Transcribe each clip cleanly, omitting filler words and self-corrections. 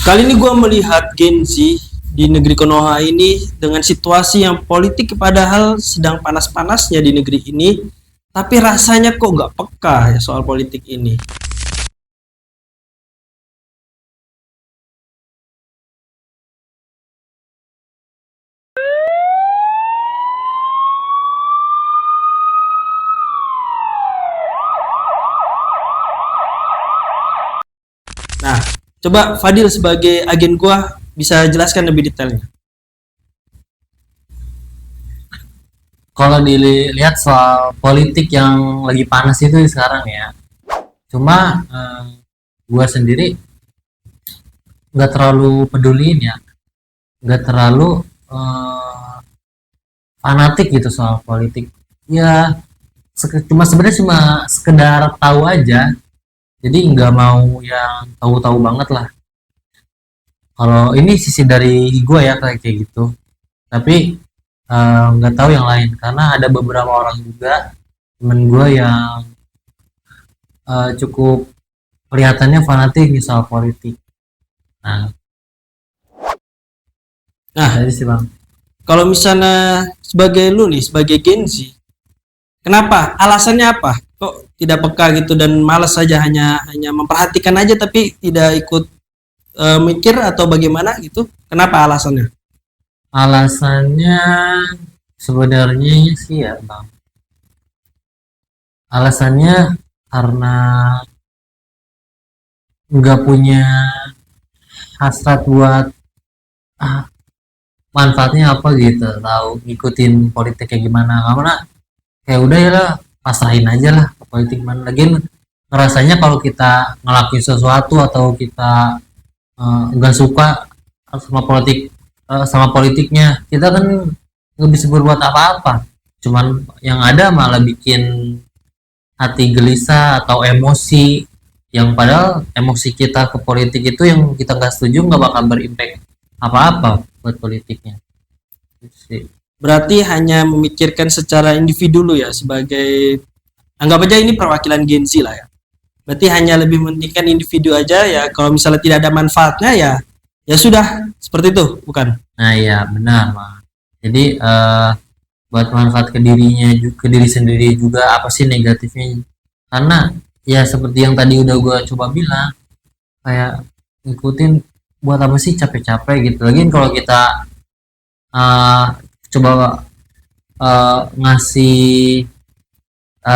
Kali ini gue melihat Gen Z di negeri Konoha ini dengan situasi yang politik padahal sedang panas-panasnya di negeri ini, tapi rasanya kok nggak peka ya soal politik ini. Nah, coba Fadil sebagai agen gue bisa jelaskan lebih detailnya. Kalau dilihat soal politik yang lagi panas itu sekarang ya, cuma gue sendiri nggak terlalu peduliin ya, nggak terlalu eh, fanatik gitu soal politik. Ya, cuma sebenarnya cuma sekedar tahu aja, jadi nggak mau yang tahu-tahu banget lah. Kalau ini sisi dari gue ya kayak gitu, tapi nggak tahu yang lain karena ada beberapa orang juga temen gue yang cukup kelihatannya fanatik nih soal politik. Nah, Nah, jadi sih bang. kalau misalnya sebagai lu nih, sebagai Gen Z, kenapa? Alasannya apa? Kok tidak peka gitu dan malas saja hanya memperhatikan aja tapi tidak ikut mikir atau bagaimana gitu? Kenapa alasannya? Alasannya sebenarnya sih ya bang. Alasannya karena nggak punya hasrat buat ah, manfaatnya apa gitu, tahu ngikutin politik kayak gimana. Karena kayak udah ya lah, pasrahin aja lah ke politik mana. Lagian ngerasanya kalau kita ngelakuin sesuatu atau kita nggak suka sama sama politiknya, kita kan nggak bisa berbuat apa-apa, cuman yang ada malah bikin hati gelisah atau emosi, yang padahal emosi kita ke politik itu yang kita nggak setuju nggak bakal berimpact apa-apa buat politiknya. Gitu sih. Berarti hanya memikirkan secara individu dulu ya sebagai anggap aja ini perwakilan Gen Z lah ya. Berarti hanya lebih mementingkan individu aja ya. Kalau misalnya tidak ada manfaatnya ya ya sudah seperti itu, bukan? Nah iya benar mah, jadi buat manfaat ke dirinya ke diri sendiri juga apa sih negatifnya, karena ya seperti yang tadi udah gue coba bilang, kayak ngikutin buat apa sih capek-capek gitu. Lagi kalau kita uh, coba ngasih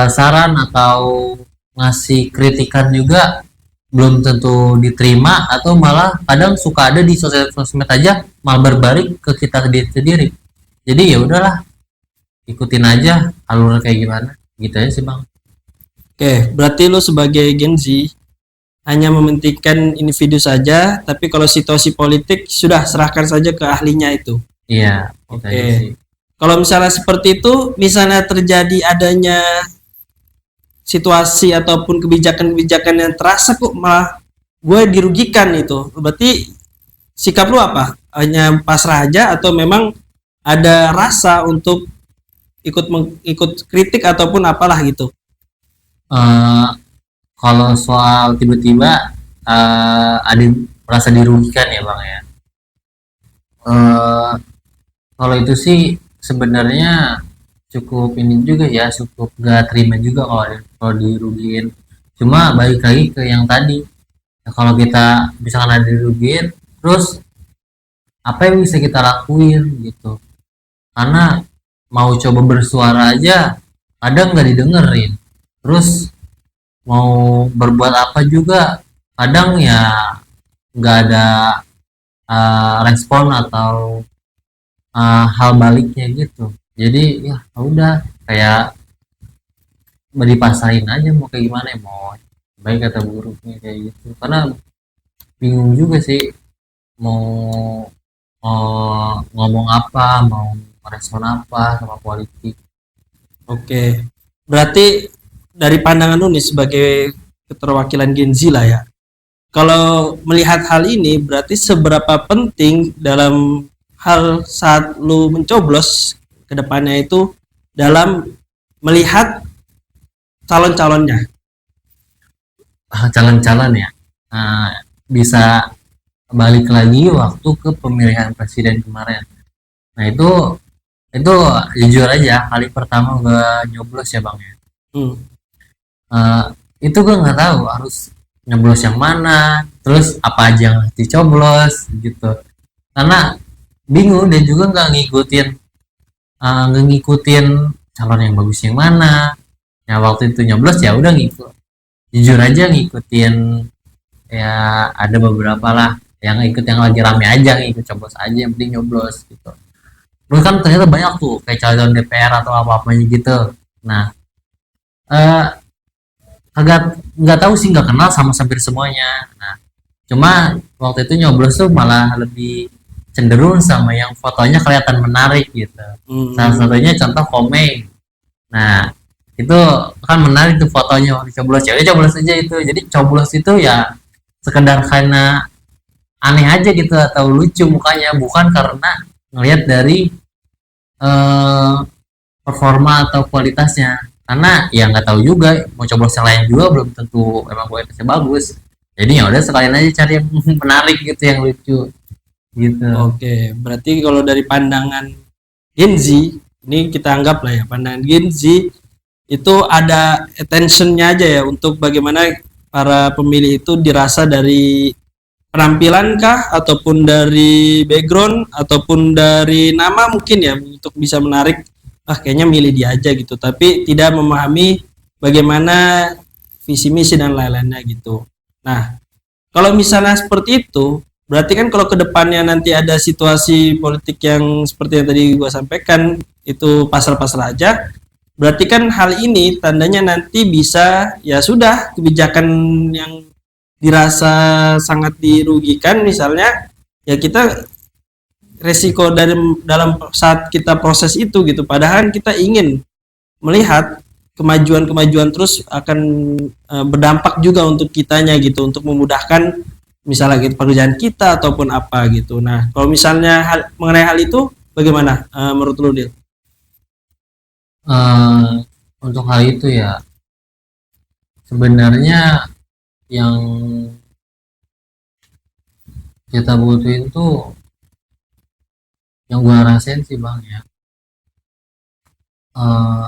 saran atau ngasih kritikan juga belum tentu diterima, atau malah kadang suka ada di sosmed aja malah berbalik ke kita sendiri. Jadi ya udahlah, ikutin aja alur kayak gimana gitu aja sih bang. Oke, berarti lo sebagai Gen Z hanya mementingkan individu saja, tapi kalau situasi politik sudah serahkan saja ke ahlinya itu. Iya gitu aja Oke. sih. Kalau misalnya seperti itu, misalnya terjadi adanya situasi ataupun kebijakan-kebijakan yang terasa kok malah gue dirugikan itu. Berarti sikap lu apa? Hanya pasrah aja atau memang ada rasa untuk ikut kritik ataupun apalah gitu? Eh, Kalau soal tiba-tiba ada merasa dirugikan ya bang ya. eh Kalau itu sih sebenarnya cukup ini juga ya, cukup gak terima juga kalau dirugiin. Cuma balik lagi ke yang tadi, ya, kalau kita misalkan ada dirugiin, terus apa yang bisa kita lakuin gitu? Karena mau coba bersuara aja kadang nggak didengerin. Terus mau berbuat apa juga kadang ya nggak ada respon atau hal baliknya gitu. Jadi ya udah, kayak dipasain aja mau kayak gimana ya, mau baik atau buruknya kayak gitu. Karena bingung juga sih mau, ngomong apa, mau merespon apa sama politik. Oke. Berarti dari pandangan lu nih sebagai keterwakilan Gen Z lah ya. Kalau melihat hal ini berarti seberapa penting dalam hal saat lu mencoblos ke depannya itu dalam melihat calon-calonnya. Calon-calon ya, bisa balik lagi waktu ke pemilihan presiden kemarin. Nah itu jujur aja kali pertama gue nyoblos ya bang ya. Hmm. Eh, itu gue nggak tahu harus nyoblos yang mana, terus apa aja yang harus dicoblos gitu. Karena bingung dan juga nggak ngikutin calon yang bagus yang mana. Ya waktu itu nyoblos ya udah ngikut. Jujur aja ngikutin ya ada beberapa lah yang ikut yang lagi rame aja ngikut coblos aja yang penting nyoblos gitu. Terus kan ternyata banyak tuh kayak calon DPR atau apa-apanya gitu. Nah, eh agak nggak tahu sih nggak kenal sama hampir semuanya. Nah, cuma waktu itu nyoblos tuh malah lebih cenderung sama yang fotonya kelihatan menarik gitu. Salah Hmm. satunya contoh Komeng. Nah, itu kan menarik tuh fotonya waktu coblos. Ya udah coblos aja itu. Jadi coblos itu ya sekedar karena aneh aja gitu atau lucu mukanya, bukan karena ngelihat dari eh, performa atau kualitasnya. Karena ya nggak tahu juga mau coblos yang lain juga belum tentu emang kualitasnya bagus. Jadi ya udah sekalian aja cari yang menarik gitu yang lucu gitu. Oke, berarti kalau dari pandangan Gen Z, ini kita anggap lah ya, pandangan Gen Z itu ada attentionnya aja ya untuk bagaimana para pemilih itu dirasa dari penampilan kah, ataupun dari background, ataupun dari nama mungkin ya, untuk bisa menarik, ah kayaknya milih dia aja gitu, tapi tidak memahami bagaimana visi misi dan lain-lainnya gitu. Nah, kalau misalnya seperti itu, berarti kan kalau kedepannya nanti ada situasi politik yang seperti yang tadi gua sampaikan, itu pasar-pasar aja, berarti kan hal ini tandanya nanti bisa, ya sudah, kebijakan yang dirasa sangat dirugikan misalnya, ya kita resiko dari dalam saat kita proses itu gitu, padahal kita ingin melihat kemajuan-kemajuan terus akan berdampak juga untuk kitanya gitu, untuk memudahkan misalnya gitu, pekerjaan kita ataupun apa gitu. Nah, kalau misalnya mengenai hal itu bagaimana menurut lu, Dil? Eh, untuk hal itu ya sebenarnya yang kita butuhin tuh yang gua rasain sih bang ya, eh,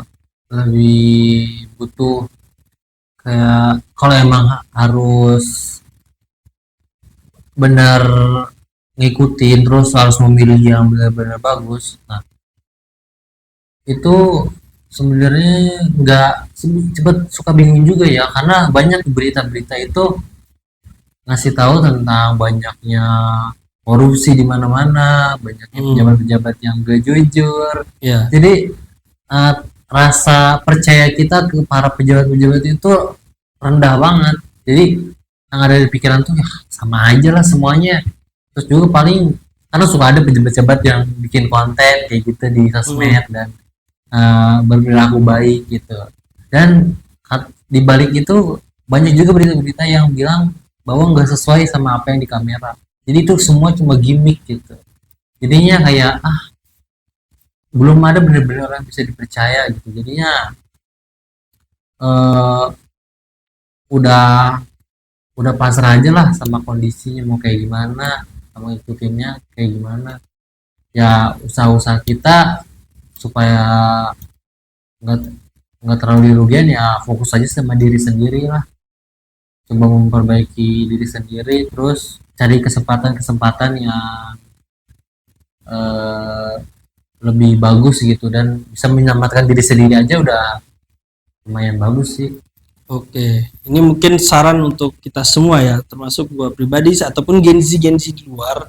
lebih butuh kayak kalau emang harus benar ngikutin terus harus memilih yang benar-benar bagus. Nah itu sebenarnya nggak cepet suka bingung juga ya karena banyak berita-berita itu ngasih tahu tentang banyaknya korupsi di mana-mana, banyaknya Hmm, pejabat-pejabat yang gak jujur. ya. Jadi eh, rasa percaya kita ke para pejabat-pejabat itu rendah banget. Jadi yang ada di pikiran tuh ya sama aja lah semuanya. Terus juga paling karena suka ada pejabat-pejabat yang bikin konten kayak gitu di Hmm, sosmed dan berperilaku baik gitu. Dan di balik itu banyak juga berita-berita yang bilang bahwa nggak sesuai sama apa yang di kamera. Jadi itu semua cuma gimmick gitu. Jadinya kayak belum ada benar-benar orang bisa dipercaya gitu. Jadinya eh, udah udah pasrah aja lah sama kondisinya mau kayak gimana, sama ikutinnya kayak gimana. Ya usaha-usaha kita supaya nggak nggak terlalu dirugikan ya fokus aja sama diri sendiri lah, coba memperbaiki diri sendiri terus cari kesempatan-kesempatan yang eh, lebih bagus gitu dan bisa menyelamatkan diri sendiri aja udah lumayan bagus sih. oke. Ini mungkin saran untuk kita semua ya, termasuk gua pribadi ataupun Gen Z di luar.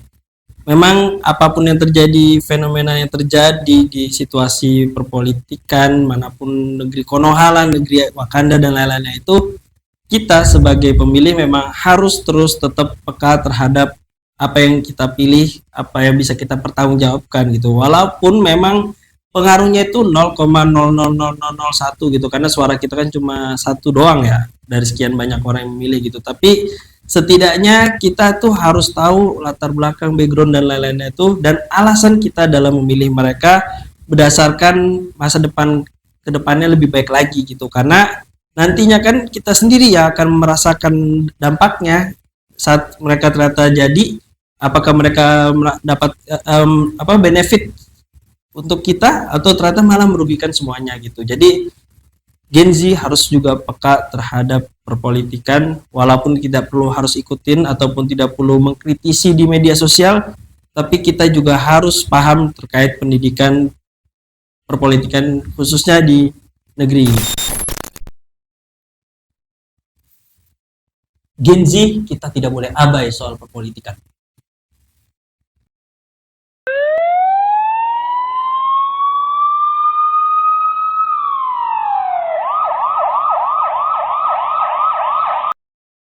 Memang apapun yang terjadi, fenomena yang terjadi di situasi perpolitikan manapun, negeri Konoha lah, negeri Wakanda dan lain-lainnya, itu kita sebagai pemilih memang harus terus tetap peka terhadap apa yang kita pilih, apa yang bisa kita pertanggungjawabkan gitu. Walaupun memang pengaruhnya itu 0,00001 gitu, karena suara kita kan cuma satu doang ya dari sekian banyak orang yang memilih gitu. Tapi setidaknya kita tuh harus tahu latar belakang, background dan lain-lainnya itu, dan alasan kita dalam memilih mereka berdasarkan masa depan kedepannya lebih baik lagi gitu, karena nantinya kan kita sendiri ya akan merasakan dampaknya saat mereka ternyata jadi, apakah mereka dapat benefit untuk kita atau ternyata malah merugikan semuanya gitu. Jadi Gen Z harus juga peka terhadap perpolitikan, walaupun tidak perlu harus ikutin ataupun tidak perlu mengkritisi di media sosial, tapi kita juga harus paham terkait pendidikan perpolitikan khususnya di negeri ini. Gen Z kita tidak boleh abai soal perpolitikan.